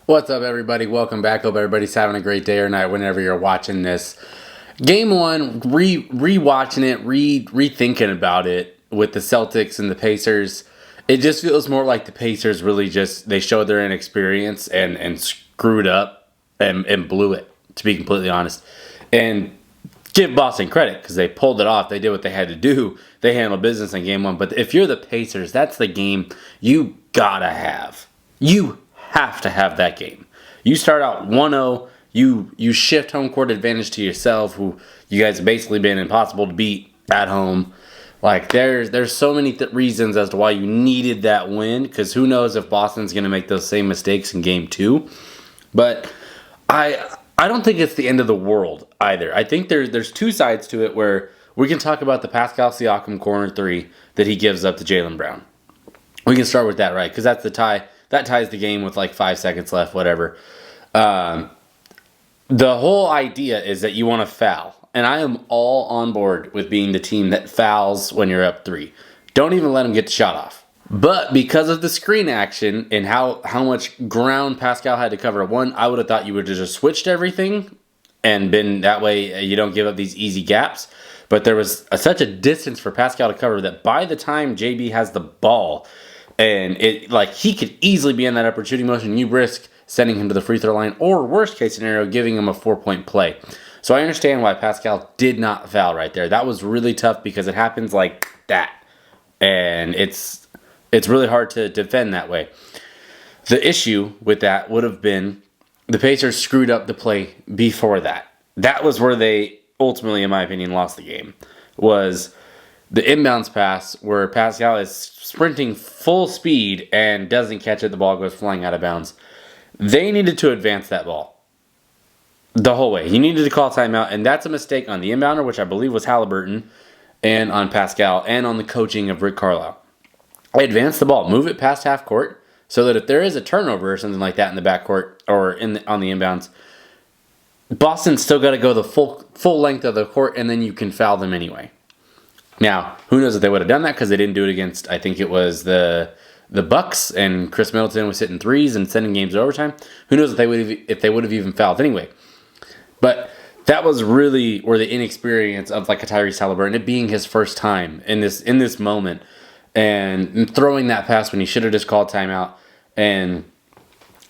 What's up, everybody? Welcome back. Hope everybody's having a great day or night whenever you're watching this. Game one, rewatching it, rethinking about it with the Celtics and the Pacers. It just feels more like the Pacers really just they showed their inexperience and screwed up and blew it. To be completely honest, and give Boston credit because they pulled it off. They did what they had to do. They handled business in game one. But if you're the Pacers, that's the game you gotta have. You have to have that game. You start out 1-0. You shift home court advantage to yourself, who you guys have basically been impossible to beat at home. Like there's so many reasons as to why you needed that win. Because who knows if Boston's going to make those same mistakes in game two. But I don't think it's the end of the world either. I think there's two sides to it where we can talk about the Pascal Siakam corner three that he gives up to Jaylen Brown. We can start with that, right? Because that's the tie. That ties the game with like 5 seconds left, whatever. The whole idea is that you want to foul. And I am all on board with being the team that fouls when you're up 3. Don't even let them get the shot off. But because of the screen action and how much ground Pascal had to cover, one, I would have thought you would have just switched everything and been that way you don't give up these easy gaps. But there was such a distance for Pascal to cover that by the time JB has the ball, and it like he could easily be in that upward shooting motion, you risk sending him to the free throw line, or worst case scenario, giving him a 4-point play. So I understand why Pascal did not foul right there. That was really tough because it happens like that. And it's really hard to defend that way. The issue with that would have been the Pacers screwed up the play before that. That was where they ultimately, in my opinion, lost the game. Was the inbounds pass where Pascal is sprinting full speed and doesn't catch it. The ball goes flying out of bounds. They needed to advance that ball the whole way. He needed to call timeout, and that's a mistake on the inbounder, which I believe was Haliburton, and on Pascal, and on the coaching of Rick Carlisle. Advance the ball, move it past half court, so that if there is a turnover or something like that in the backcourt or on the inbounds, Boston's still got to go the full length of the court, and then you can foul them anyway. Now, who knows if they would have done that because they didn't do it against, I think it was the Bucks, and Chris Middleton was hitting threes and sending games to overtime. Who knows if they would have even fouled anyway. But that was really where the inexperience of like a Tyrese Haliburton, it being his first time in this moment, and throwing that pass when he should have just called timeout. And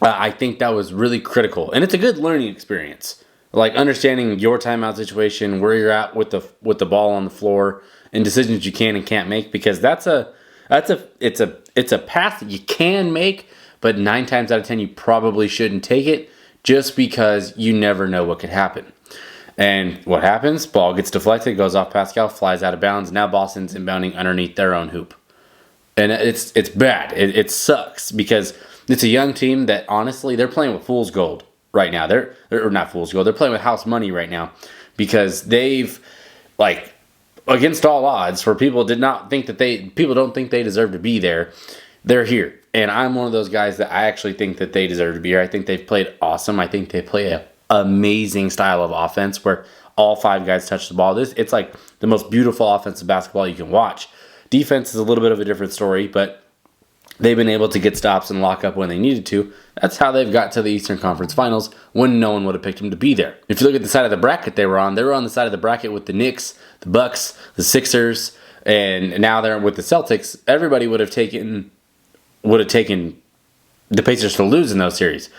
I think that was really critical. And it's a good learning experience. Like understanding your timeout situation, where you're at with the ball on the floor, and decisions you can and can't make, because it's a path that you can make, but 9 times out of 10 you probably shouldn't take it, just because you never know what could happen. And what happens? Ball gets deflected, goes off Pascal, flies out of bounds. Now Boston's inbounding underneath their own hoop, and it's bad. It sucks because it's a young team that honestly they're playing with fool's gold right now. They're not fool's gold. They're playing with house money right now because they've like, against all odds, for people don't think they deserve to be there. They're here, and I'm one of those guys that I actually think that they deserve to be here. I think they've played awesome. I think they play an amazing style of offense where all 5 guys touch the ball. It's like the most beautiful offensive basketball you can watch. Defense is a little bit of a different story, but they've been able to get stops and lock up when they needed to. That's how they've got to the Eastern Conference Finals when no one would have picked them to be there. If you look at the side of the bracket they were on the side of the bracket with the Knicks, the Bucks, the Sixers, and now they're with the Celtics. Everybody would have taken the Pacers to lose in those series.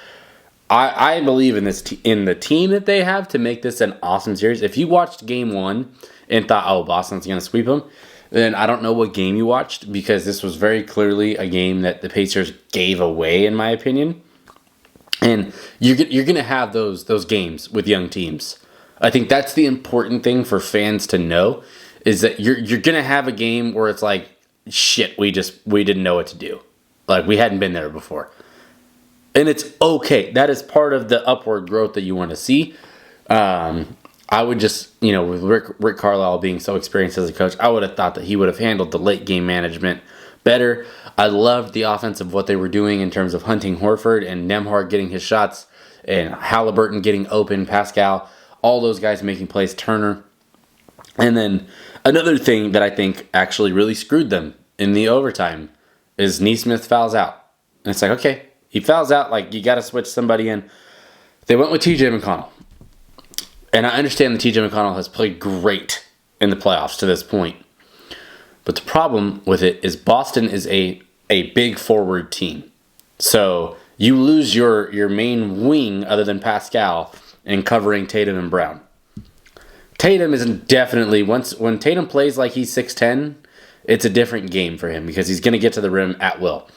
I believe in in the team that they have to make this an awesome series. If you watched Game 1 and thought, oh, Boston's going to sweep them, then I don't know what game you watched, because this was very clearly a game that the Pacers gave away, in my opinion. And you're going to have those games with young teams. I think that's the important thing for fans to know, is that you're going to have a game where it's like, shit, we didn't know what to do. Like, we hadn't been there before. And it's okay. That is part of the upward growth that you want to see. I would just, with Rick Carlisle being so experienced as a coach, I would have thought that he would have handled the late game management better. I loved the offense of what they were doing in terms of hunting Horford and Nembhard getting his shots and Haliburton getting open, Pascal, all those guys making plays, Turner. And then another thing that I think actually really screwed them in the overtime is Nesmith fouls out. And it's like, okay, He fouls out, like, you got to switch somebody in. They went with TJ McConnell. And I understand that TJ McConnell has played great in the playoffs to this point. But the problem with it is Boston is a big forward team. So you lose your main wing other than Pascal in covering Tatum and Brown. Tatum is definitely, when Tatum plays like he's 6'10", it's a different game for him because he's going to get to the rim at will.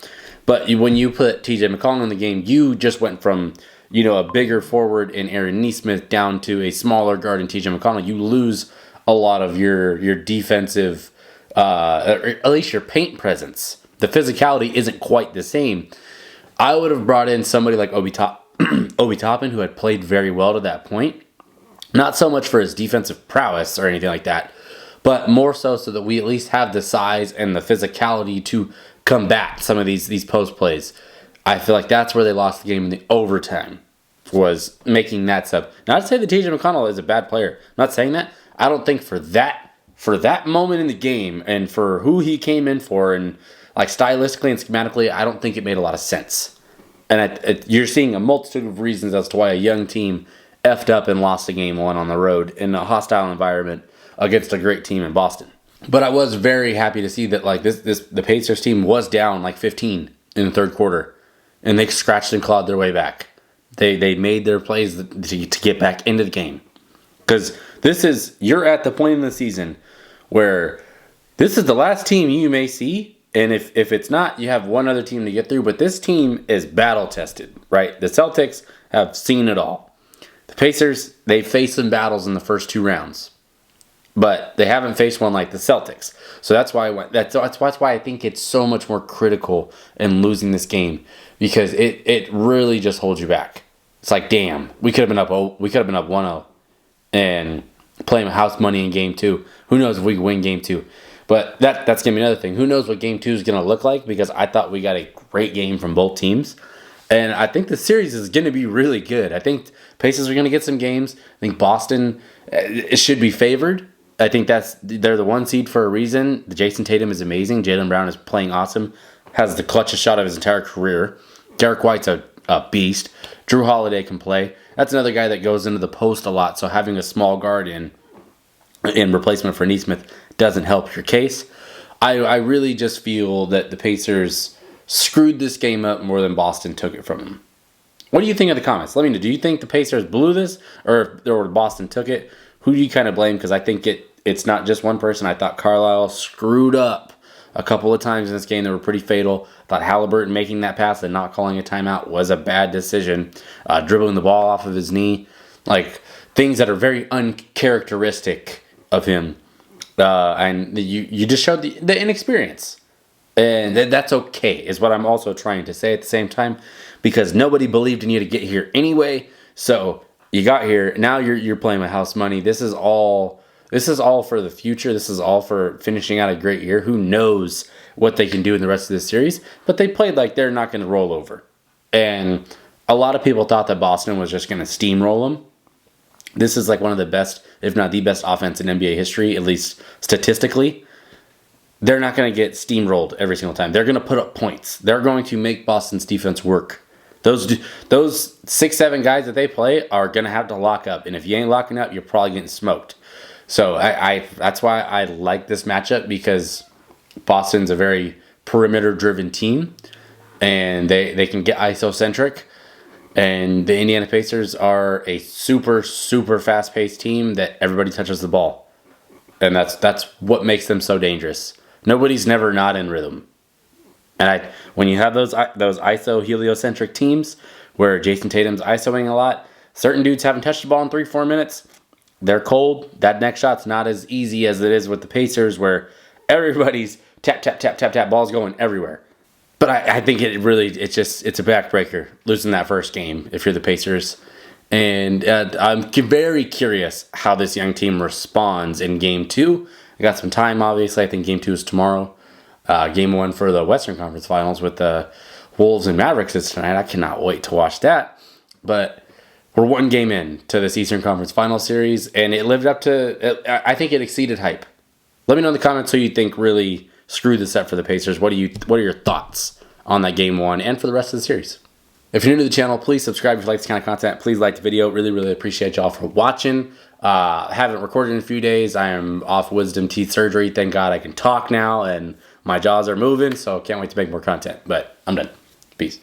But when you put TJ McConnell in the game, you just went from, a bigger forward in Aaron Nesmith down to a smaller guard in TJ McConnell. You lose a lot of your defensive, or at least your paint presence. The physicality isn't quite the same. I would have brought in somebody like Obi Toppin, who had played very well to that point. Not so much for his defensive prowess or anything like that, but more so that we at least have the size and the physicality to combat some of these post plays. I feel like that's where they lost the game in the overtime, was making that sub. Not to say that TJ McConnell is a bad player. I'm not saying that. I don't think for that moment in the game and for who he came in for and like stylistically and schematically, I don't think it made a lot of sense. And you're seeing a multitude of reasons as to why a young team effed up and lost a game 1 on the road in a hostile environment against a great team in Boston. But I was very happy to see that like the Pacers team was down like 15 in the third quarter, and they scratched and clawed their way back. They made their plays to get back into the game. Because you're at the point in the season where this is the last team you may see, and if it's not, you have one other team to get through, but this team is battle tested, right? The Celtics have seen it all. The Pacers, they faced some battles in the first 2 rounds, but they haven't faced one like the Celtics. So that's why I think it's so much more critical in losing this game, because it really just holds you back. It's like, damn, we could have been up 1-0 and playing house money in game 2. Who knows if we can win game 2? But that's gonna be another thing. Who knows what game 2 is gonna look like? Because I thought we got a great game from both teams. And I think the series is going to be really good. I think Pacers are going to get some games. I think Boston it should be favored. I think they're the 1 seed for a reason. Jason Tatum is amazing. Jaylen Brown is playing awesome. Has the clutchest shot of his entire career. Derek White's a beast. Drew Holiday can play. That's another guy that goes into the post a lot. So having a small guard in replacement for Nesmith doesn't help your case. I really just feel that the Pacers screwed this game up more than Boston took it from them. What do you think of the comments? Let me know. Do you think the Pacers blew this, or Boston took it? Who do you kind of blame? Because I think it's not just one person. I thought Carlisle screwed up a couple of times in this game that were pretty fatal. I thought Haliburton making that pass and not calling a timeout was a bad decision. Dribbling the ball off of his knee. Like, things that are very uncharacteristic of him. And you just showed the inexperience. And that's okay, is what I'm also trying to say at the same time, because nobody believed in you to get here anyway. So you got here. Now you're playing with house money. This is all for the future. This is all for finishing out a great year. Who knows what they can do in the rest of this series? But they played like they're not going to roll over. And a lot of people thought that Boston was just going to steamroll them. This is like one of the best, if not the best offense in NBA history, at least statistically. They're not going to get steamrolled every single time. They're going to put up points. They're going to make Boston's defense work. Those 6-7 guys that they play are going to have to lock up. And if you ain't locking up, you're probably getting smoked. So that's why I like this matchup, because Boston's a very perimeter-driven team. And they can get isocentric. And the Indiana Pacers are a super, super fast-paced team that everybody touches the ball. And that's what makes them so dangerous. Nobody's never not in rhythm. And when you have those ISO heliocentric teams where Jason Tatum's ISOing a lot, certain dudes haven't touched the ball in 3-4 minutes. They're cold. That next shot's not as easy as it is with the Pacers, where everybody's tap, tap, tap, tap, tap, ball's going everywhere. But I think it's a backbreaker losing that first game if you're the Pacers. And I'm very curious how this young team responds in Game 2. I got some time, obviously. I think Game 2 is tomorrow. Game 1 for the Western Conference Finals with the Wolves and Mavericks is tonight. I cannot wait to watch that. But we're 1 game in to this Eastern Conference Finals series, and it lived up to, I think it exceeded hype. Let me know in the comments who you think really screwed this up for the Pacers. What are your thoughts on that Game 1 and for the rest of the series? If you're new to the channel, please subscribe if you like this kind of content. Please like the video. Really, really appreciate y'all for watching. Haven't recorded in a few days. I am off wisdom teeth surgery. Thank God I can talk now and my jaws are moving, so can't wait to make more content. But I'm done.